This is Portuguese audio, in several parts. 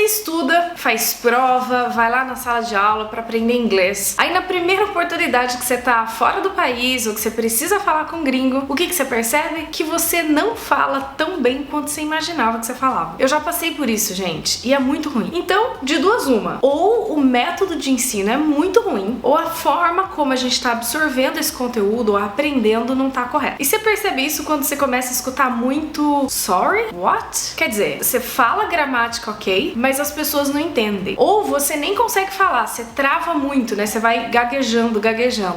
estuda, faz prova, vai lá na sala de aula pra aprender inglês. Aí na primeira oportunidade que você tá fora do país ou que você precisa falar com um gringo, o que você percebe? Que você não fala tão bem quanto você imaginava que você falava. Eu já passei por isso, gente, e é muito ruim. Então, de duas uma, ou o método de ensino é muito ruim, ou a forma como a gente tá absorvendo esse conteúdo ou aprendendo não tá correta. E você percebe isso quando você começa a escutar muito sorry? What? Quer dizer, você fala gramática ok, mas as pessoas não entendem. Ou você nem consegue falar, você trava muito, né? Você vai gaguejando.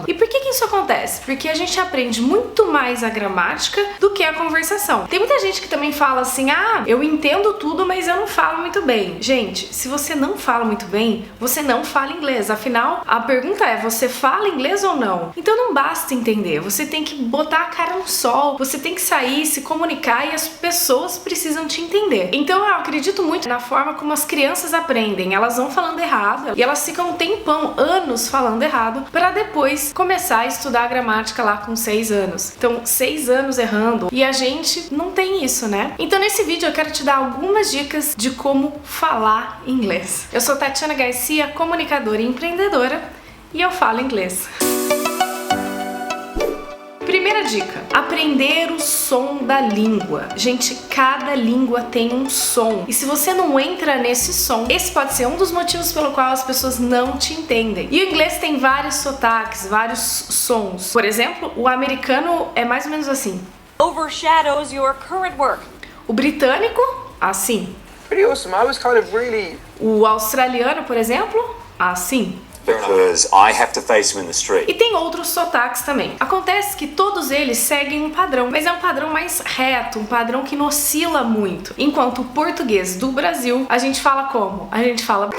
E por que isso acontece? Porque a gente aprende muito mais a gramática do que a conversação. Tem muita gente que também fala assim, eu entendo tudo, mas eu não falo muito bem. Gente, se você não fala muito bem, você não fala inglês. Afinal, a pergunta é, você fala inglês ou não? Então não basta entender, você tem que botar a cara no sol, você tem que sair, se comunicar e as pessoas precisam te entender. Então eu acredito muito na forma como as crianças aprendem. Elas vão falando errado e elas ficam um tempão, anos falando errado, para depois começar a estudar a gramática lá com 6 anos. Então 6 anos errando e a gente não tem isso, né? Então nesse vídeo eu quero te dar algumas dicas de como falar inglês. Eu sou Tatiana Garcia, comunicadora e empreendedora, e eu falo inglês. Primeira dica, aprender o som da língua. Gente, cada língua tem um som. E se você não entra nesse som, esse pode ser um dos motivos pelo qual as pessoas não te entendem. E o inglês tem vários sotaques, vários sons. Por exemplo, o americano é mais ou menos assim. Overshadows your current work. O britânico, assim. Pretty awesome. I was kind of really... O australiano, por exemplo, assim. Because I have to face him in the street. E tem outros sotaques também. Acontece que todos eles seguem um padrão, mas é um padrão mais reto, um padrão que não oscila muito. Enquanto o português do Brasil, a gente fala como? A gente fala...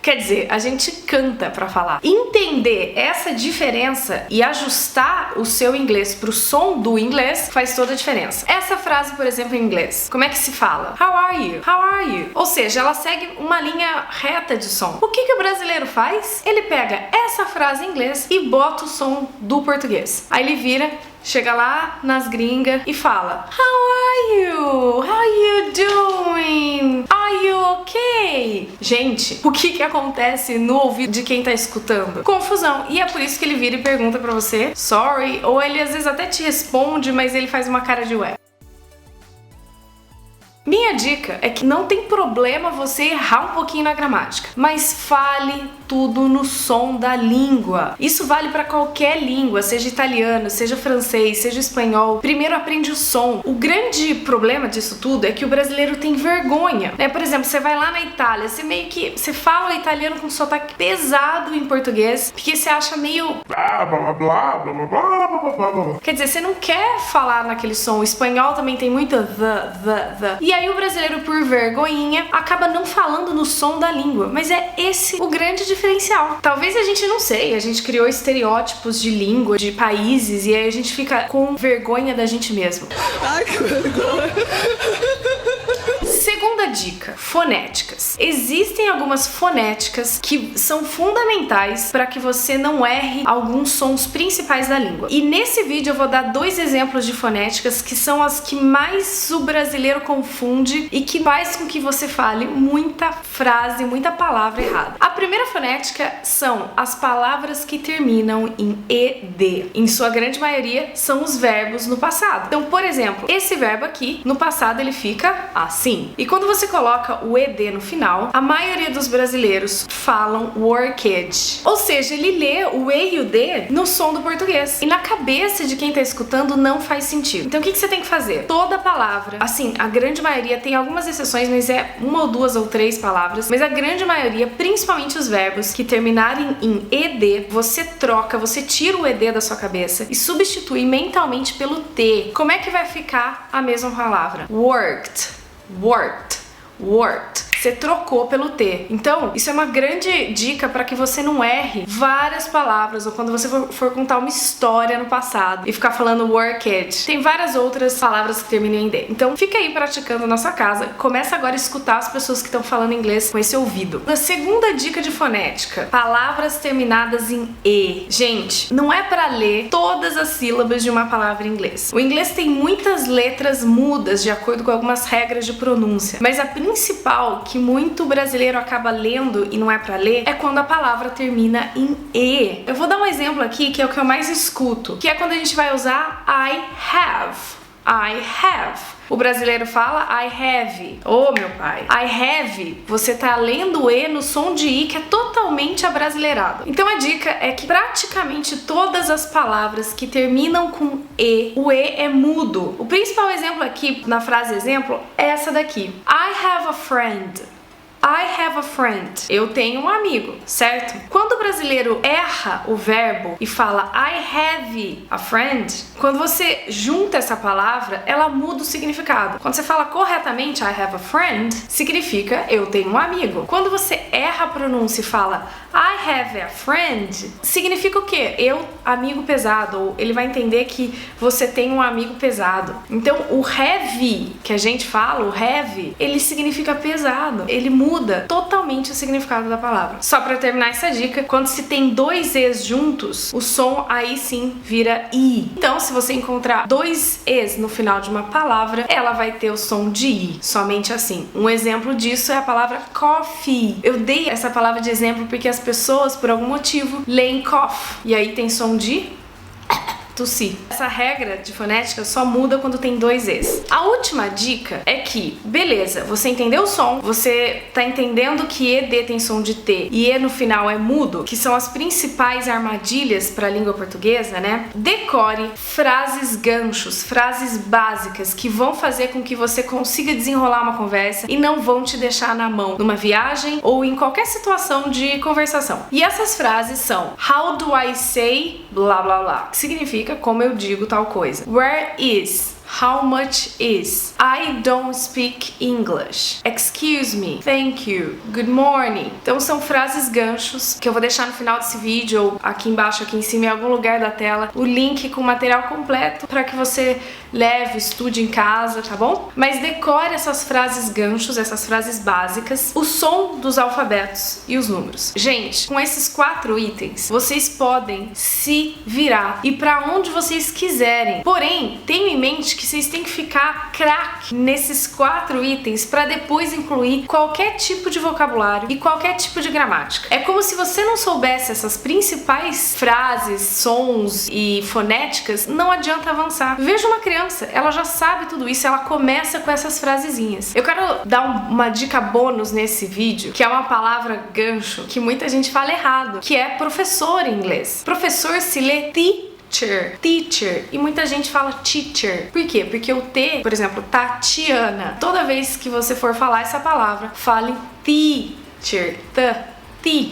Quer dizer, a gente canta pra falar. Entender essa diferença e ajustar o seu inglês pro som do inglês faz toda a diferença. Essa frase, por exemplo, em inglês, como é que se fala? How are you? How are you? Ou seja, ela segue uma linha reta de som. O que o brasileiro faz? Ele pega essa frase em inglês e bota o som do português. Aí ele vira, chega lá nas gringas e fala: How are you? How are you doing? Are you okay? Gente, o que acontece no ouvido de quem tá escutando? Confusão. E é por isso que ele vira e pergunta pra você sorry, ou ele às vezes até te responde, mas ele faz uma cara de ué. Minha dica é que não tem problema você errar um pouquinho na gramática, mas fale tudo no som da língua. Isso vale para qualquer língua, seja italiano, seja francês, seja espanhol. Primeiro aprende o som. O grande problema disso tudo é que o brasileiro tem vergonha, né? Por exemplo, você vai lá na Itália, você fala o italiano com sotaque pesado em português, porque você acha meio... Quer dizer, você não quer falar naquele som. O espanhol também tem muito the. E aí o brasileiro, por vergonhinha, acaba não falando no som da língua. Mas é esse o grande diferencial. Talvez a gente não sei, a gente criou estereótipos de língua, de países, e aí a gente fica com vergonha da gente mesmo. Ai, que vergonha. Segunda dica, fonéticas. Existem algumas fonéticas que são fundamentais para que você não erre alguns sons principais da língua. E nesse vídeo eu vou dar 2 exemplos de fonéticas que são as que mais o brasileiro confunde e que faz com que você fale muita frase, muita palavra errada. A primeira fonética são as palavras que terminam em ed. Em sua grande maioria são os verbos no passado. Então, por exemplo, esse verbo aqui, no passado ele fica assim. E quando você coloca o ed no final, a maioria dos brasileiros falam worked. Ou seja, ele lê o e e o d no som do português. E na cabeça de quem tá escutando não faz sentido. Então o que você tem que fazer? Toda palavra, assim, a grande maioria, tem algumas exceções, mas é 1 ou 2 ou 3 palavras, mas a grande maioria, principalmente os verbos que terminarem em ed, você troca, você tira o ed da sua cabeça e substitui mentalmente pelo t. Como é que vai ficar a mesma palavra? Worked. Worked. Worked. Você trocou pelo T. Então, isso é uma grande dica para que você não erre várias palavras, ou quando você for contar uma história no passado e ficar falando worked. Tem várias outras palavras que terminam em D. Então, fica aí praticando na sua casa. Começa agora a escutar as pessoas que estão falando inglês com esse ouvido. A segunda dica de fonética: palavras terminadas em E. Gente, não é para ler todas as sílabas de uma palavra em inglês. O inglês tem muitas letras mudas de acordo com algumas regras de pronúncia, mas a principal que muito brasileiro acaba lendo e não é pra ler é quando a palavra termina em E. Eu vou dar um exemplo aqui que é o que eu mais escuto, que é quando a gente vai usar I have. I have. O brasileiro fala I have. Oh, meu pai. I have, você tá lendo o E no som de I, que é totalmente abrasileirado. Então a dica é que praticamente todas as palavras que terminam com E, o E é mudo. O principal exemplo aqui, na frase exemplo, é essa daqui. I have a friend. I have a friend. Eu tenho um amigo, certo? Quando o brasileiro erra o verbo e fala I have a friend, quando você junta essa palavra, ela muda o significado. Quando você fala corretamente I have a friend, significa eu tenho um amigo. Quando você erra a pronúncia e fala I have a friend, significa o quê? Eu, amigo pesado. Ou ele vai entender que você tem um amigo pesado. Então o have que a gente fala, o have, ele significa pesado. Ele muda totalmente o significado da palavra. Só para terminar essa dica, quando se tem dois E's juntos, o som aí sim vira I. Então, se você encontrar dois E's no final de uma palavra, ela vai ter o som de I, somente assim. Um exemplo disso é a palavra coffee. Eu dei essa palavra de exemplo porque as pessoas, por algum motivo, leem cough, e aí tem som de tossir. Essa regra de fonética só muda quando tem dois E's. A última dica é que, beleza, você entendeu o som, você tá entendendo que ED tem som de T e E no final é mudo, que são as principais armadilhas para a língua portuguesa, né? Decore frases ganchos, frases básicas que vão fazer com que você consiga desenrolar uma conversa e não vão te deixar na mão numa viagem ou em qualquer situação de conversação. E essas frases são How do I say blá blá blá, que significa como eu digo tal coisa. Where is? How much is? I don't speak English. Excuse me. Thank you. Good morning. Então são frases ganchos que eu vou deixar no final desse vídeo ou aqui embaixo, aqui em cima, em algum lugar da tela, o link com o material completo para que você leve, estude em casa, tá bom? Mas decore essas frases ganchos, essas frases básicas, o som dos alfabetos e os números. Gente, com esses 4 itens, vocês podem se virar e para onde vocês quiserem. Porém, tenham em mente que vocês têm que ficar craque nesses 4 itens para depois incluir qualquer tipo de vocabulário e qualquer tipo de gramática. É como se você não soubesse essas principais frases, sons e fonéticas, não adianta avançar. Veja uma criança, ela já sabe tudo isso, ela começa com essas frasezinhas. Eu quero dar uma dica bônus nesse vídeo, que é uma palavra gancho que muita gente fala errado, que é professor em inglês. Professor se lê teacher, e muita gente fala teacher. Por quê? Porque o T, por exemplo, Tatiana, toda vez que você for falar essa palavra, fale teacher,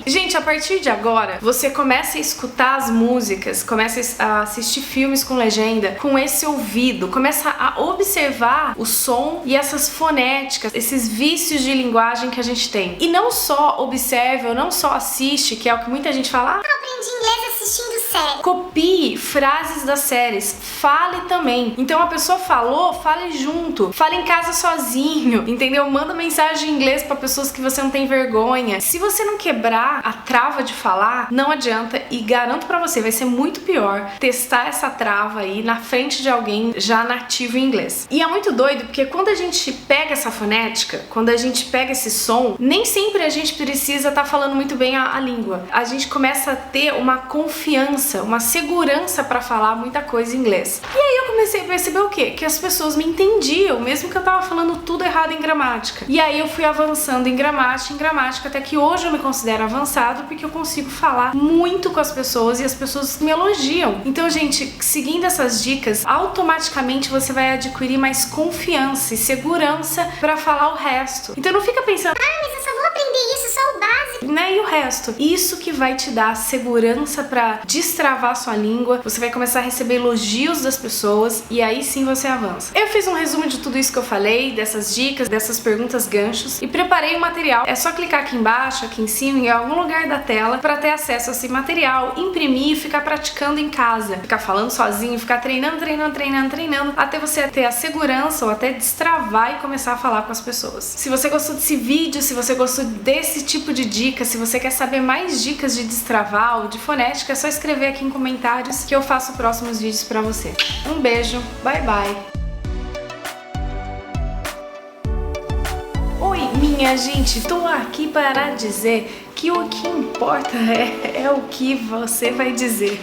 Gente, a partir de agora, você começa a escutar as músicas, começa a assistir filmes com legenda com esse ouvido, começa a observar o som e essas fonéticas, esses vícios de linguagem que a gente tem. E não só observe ou não só assiste, que é o que muita gente fala, aprendi inglês assistindo série. Copie frases das séries, fale também. Então a pessoa falou, fale junto, fale em casa sozinho, entendeu? Manda mensagem em inglês para pessoas que você não tem vergonha. Se você não quebrar a trava de falar, não adianta, e garanto pra você, vai ser muito pior testar essa trava aí na frente de alguém já nativo em inglês. E é muito doido, porque quando a gente pega essa fonética, quando a gente pega esse som, nem sempre a gente precisa estar falando muito bem a língua. A gente começa a ter uma confiança, uma segurança pra falar muita coisa em inglês. E aí eu comecei a perceber o quê? Que as pessoas me entendiam, mesmo que eu tava falando tudo errado em gramática. E aí eu fui avançando em gramática, até que hoje eu me considero avançado porque eu consigo falar muito com as pessoas e as pessoas me elogiam. Então, gente, seguindo essas dicas, automaticamente você vai adquirir mais confiança e segurança pra falar o resto. Então não fica pensando, mas eu só vou aprender isso, só o básico. né? E o resto. Isso que vai te dar segurança pra destravar sua língua. Você vai começar a receber elogios das pessoas e aí sim você avança. Eu fiz um resumo de tudo isso que eu falei, dessas dicas, dessas perguntas ganchos e preparei o material. É só clicar aqui embaixo, aqui em cima, em algum lugar da tela para ter acesso a esse material, imprimir e ficar praticando em casa. Ficar falando sozinho, ficar treinando, até você ter a segurança ou até destravar e começar a falar com as pessoas. Se você gostou desse vídeo, se você gostou desse tipo de dica, se você quer saber mais dicas de destravar ou de fonética, é só escrever aqui em comentários que eu faço próximos vídeos pra você. Um beijo, bye bye! Oi, minha gente, tô aqui para dizer que o que importa é o que você vai dizer.